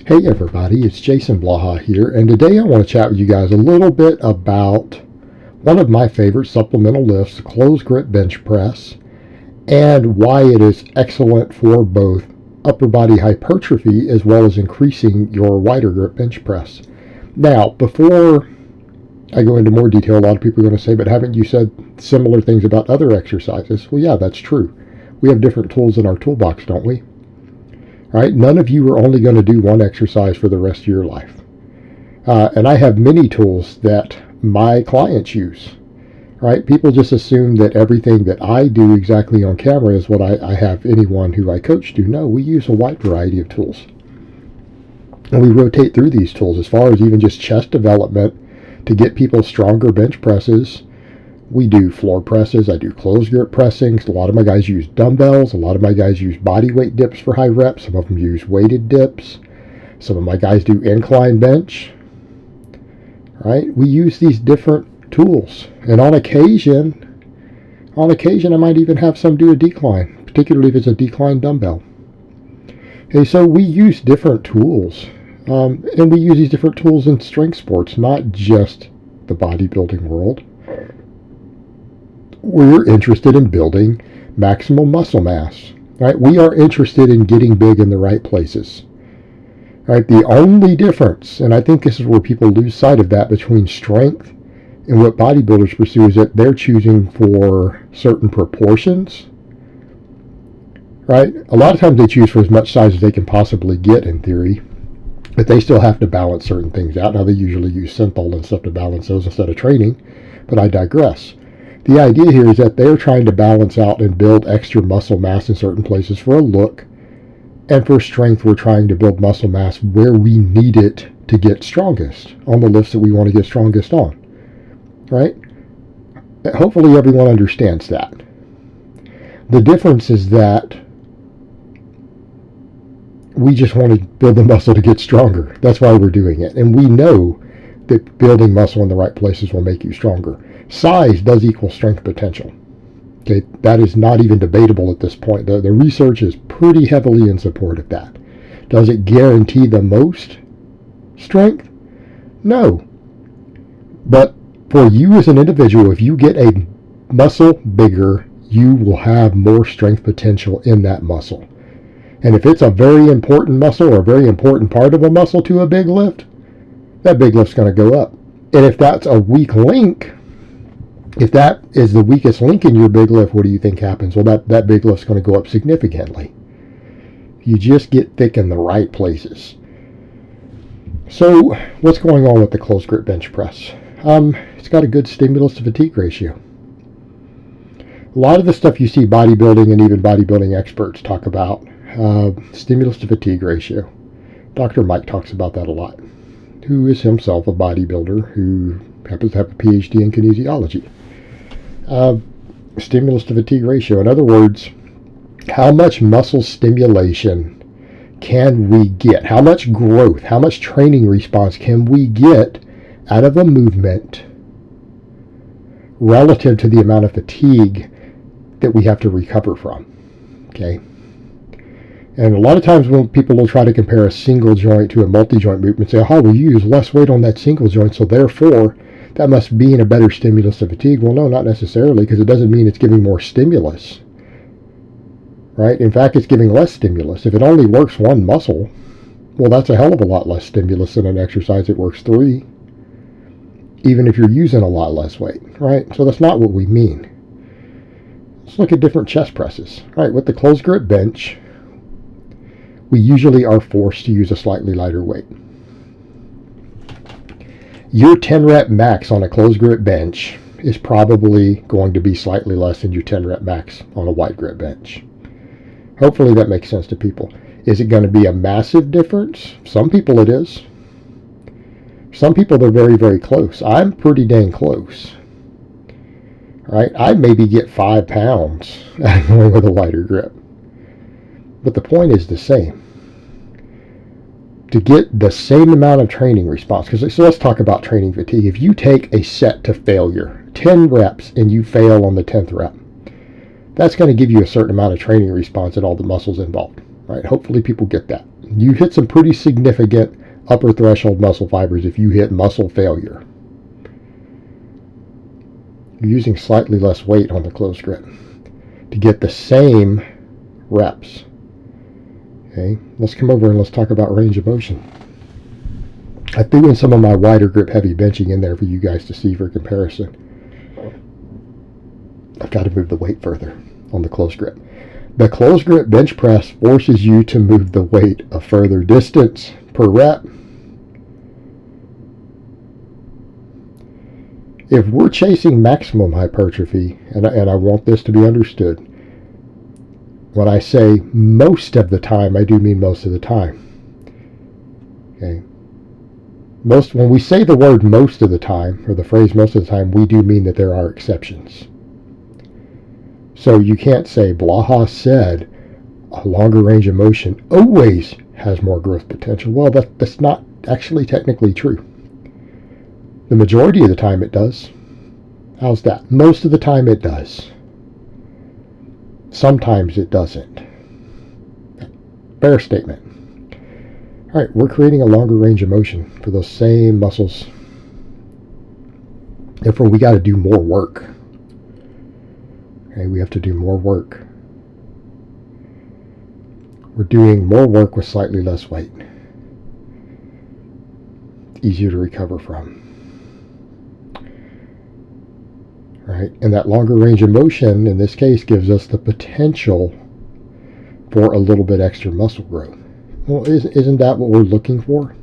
Hey everybody, it's Jason Blaha here, and today I want to chat with you guys a little bit about one of my favorite supplemental lifts, the closed grip bench press, and why it is excellent for both upper body hypertrophy as well as increasing your wider grip bench press. Now, before I go into more detail, a lot of people are going to say, but haven't you said similar things about other exercises? Well, yeah, that's true. We have different tools in our toolbox, don't we? Right? None of you are only going to do one exercise for the rest of your life. And I have many tools that my clients use. Right? People just assume that everything that I do exactly on camera is what I have anyone who I coach do. No, we use a wide variety of tools. And we rotate through these tools as far as even just chest development to get people stronger bench presses. We do floor presses. I do closed grip pressings. A lot of my guys use dumbbells. A lot of my guys use body weight dips for high reps. Some of them use weighted dips. Some of my guys do incline bench. Right? We use these different tools. And on occasion, I might even have some do a decline, particularly if it's a decline dumbbell. Okay, so we use different tools. And we use these different tools in strength sports, not just the bodybuilding world. We're interested in building maximum muscle mass, right? We are interested in getting big in the right places, right? The only difference, and I think this is where people lose sight of that, between strength and what bodybuilders pursue, is that they're choosing for certain proportions, right? A lot of times they choose for as much size as they can possibly get in theory, but they still have to balance certain things out. Now, they usually use synthol and stuff to balance those instead of training, but I digress. The idea here is that they're trying to balance out and build extra muscle mass in certain places for a look. And for strength, we're trying to build muscle mass where we need it to get strongest, on the lifts that we want to get strongest on. Right? Hopefully everyone understands that. The difference is that we just want to build the muscle to get stronger. That's why we're doing it. And we know that building muscle in the right places will make you stronger. Size does equal strength potential. Okay, that is not even debatable at this point. The research is pretty heavily in support of that. Does it guarantee the most strength? No. But for you as an individual, if you get a muscle bigger, you will have more strength potential in that muscle. And if it's a very important muscle or a very important part of a muscle to a big lift, that big lift's going to go up. And if that's a weak link, if that is the weakest link in your big lift, what do you think happens? Well, that big lift's going to go up significantly. You just get thick in the right places. So what's going on with the closed grip bench press? It's got a good stimulus to fatigue ratio. A lot of the stuff you see bodybuilding and even bodybuilding experts talk about, stimulus to fatigue ratio. Dr. Mike talks about that a lot, who is himself a bodybuilder who happens to have a PhD in kinesiology. Stimulus to fatigue ratio. In other words, how much muscle stimulation can we get? How much growth, how much training response can we get out of a movement relative to the amount of fatigue that we have to recover from? Okay. And a lot of times when people will try to compare a single joint to a multi-joint movement, say, oh, well, you use less weight on that single joint, so therefore that must mean a better stimulus to fatigue. Well, no, not necessarily, because it doesn't mean it's giving more stimulus. Right? In fact, it's giving less stimulus. If it only works one muscle, well, that's a hell of a lot less stimulus than an exercise that works three, even if you're using a lot less weight. Right? So that's not what we mean. Let's look at different chest presses. Right? With the closed grip bench, we usually are forced to use a slightly lighter weight. Your 10 rep max on a closed grip bench is probably going to be slightly less than your 10 rep max on a wide grip bench. Hopefully that makes sense to people. Is it going to be a massive difference? Some people it is. Some people they're very, very close. I'm pretty dang close. Right? I maybe get 5 pounds going with a lighter grip. But the point is the same. To get the same amount of training response, so let's talk about training fatigue. If you take a set to failure, 10 reps, and you fail on the 10th rep, that's going to give you a certain amount of training response in all the muscles involved. Right? Hopefully people get that. You hit some pretty significant upper threshold muscle fibers if you hit muscle failure. You're using slightly less weight on the closed grip to get the same reps. Okay, let's come over and let's talk about range of motion. I threw in some of my wider grip heavy benching in there for you guys to see for comparison. I've got to move the weight further on the closed grip. The closed grip bench press forces you to move the weight a further distance per rep. If we're chasing maximum hypertrophy, and I want this to be understood, when I say most of the time, I do mean most of the time. Okay. When we say the word most of the time, or the phrase most of the time, we do mean that there are exceptions. So you can't say Blaha said a longer range of motion always has more growth potential. Well, that's not actually technically true. The majority of the time it does. How's that? Most of the time it does. Sometimes it doesn't. Fair statement. All right, we're creating a longer range of motion for those same muscles. Therefore, we got to do more work. Okay, we have to do more work. We're doing more work with slightly less weight. Easier to recover from. Right? And that longer range of motion, in this case, gives us the potential for a little bit extra muscle growth. Well, isn't that what we're looking for?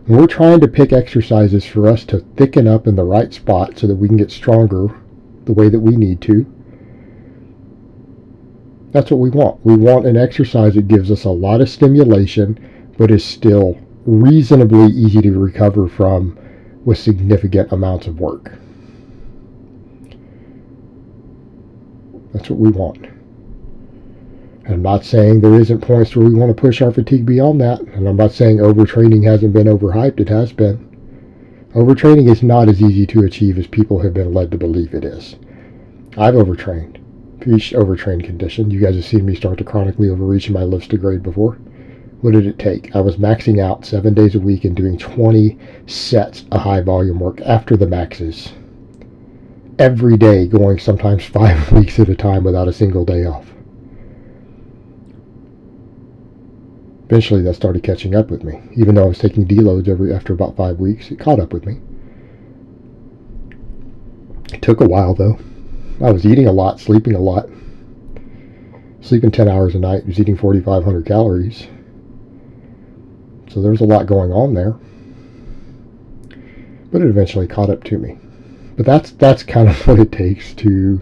When we're trying to pick exercises for us to thicken up in the right spot so that we can get stronger the way that we need to, that's what we want. We want an exercise that gives us a lot of stimulation, but is still reasonably easy to recover from with significant amounts of work. That's what we want. I'm not saying there isn't points where we want to push our fatigue beyond that, and I'm not saying overtraining hasn't been overhyped. It has been. Overtraining is not as easy to achieve as people have been led to believe it is. I've overtrained, reached overtrained condition. You guys have seen me start to chronically overreach in my lifts degrade before. What did it take? I was maxing out 7 days a week and doing 20 sets of high volume work after the maxes. Every day, going sometimes 5 weeks at a time without a single day off. Eventually that started catching up with me. Even though I was taking deloads after about 5 weeks, it caught up with me. It took a while though. I was eating a lot, sleeping a lot. Sleeping 10 hours a night, was eating 4,500 calories. So there was a lot going on there. But it eventually caught up to me. But that's kind of what it takes to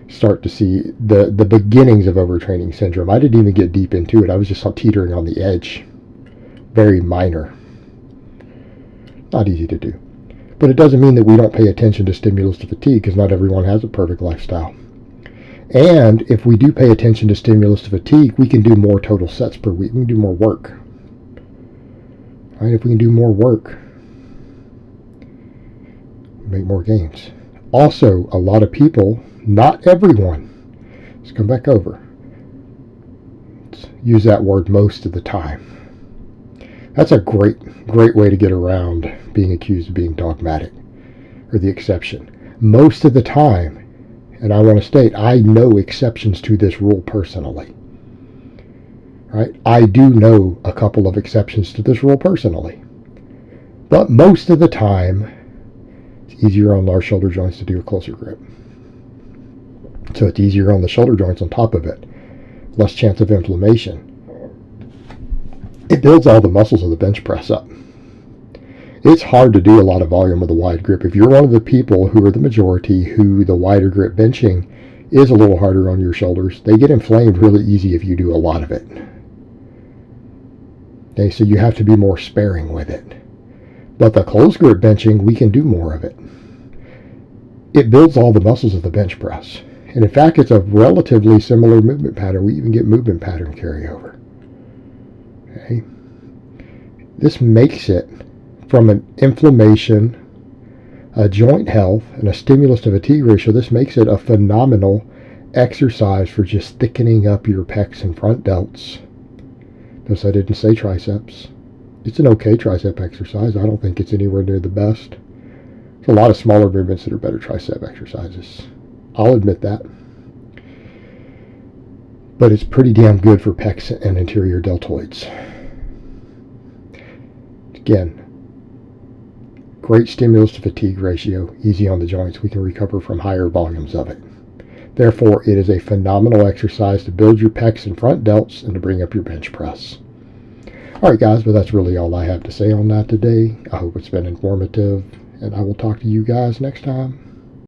start to see the beginnings of overtraining syndrome. I didn't even get deep into it. I was just teetering on the edge. Very minor. Not easy to do. But it doesn't mean that we don't pay attention to stimulus to fatigue, because not everyone has a perfect lifestyle. And if we do pay attention to stimulus to fatigue, we can do more total sets per week. We can do more work. Right? If we can do more work, make more gains. Also, a lot of people, not everyone, let's come back over. Let's use that word most of the time. That's a great way to get around being accused of being dogmatic, or the exception. Most of the time, and I want to state, I know exceptions to this rule personally. Right? I do know a couple of exceptions to this rule personally. But most of the time, it's easier on large shoulder joints to do a closer grip. So it's easier on the shoulder joints on top of it. Less chance of inflammation. It builds all the muscles of the bench press up. It's hard to do a lot of volume with a wide grip. If you're one of the people who are the majority who the wider grip benching is a little harder on your shoulders, they get inflamed really easy if you do a lot of it. Okay, so you have to be more sparing with it. But the closed grip benching, we can do more of it. It builds all the muscles of the bench press. And in fact, it's a relatively similar movement pattern. We even get movement pattern carryover. Okay. This makes it, from an inflammation, a joint health, and a stimulus to fatigue ratio, this makes it a phenomenal exercise for just thickening up your pecs and front delts Notice I didn't say triceps. It's an okay tricep exercise. I don't think it's anywhere near the best. There's a lot of smaller movements that are better tricep exercises. I'll admit that. But it's pretty damn good for pecs and anterior deltoids. Again, great stimulus to fatigue ratio, easy on the joints. We can recover from higher volumes of it. Therefore, it is a phenomenal exercise to build your pecs and front delts and to bring up your bench press. All right, guys, but that's really all I have to say on that today. I hope it's been informative, and I will talk to you guys next time.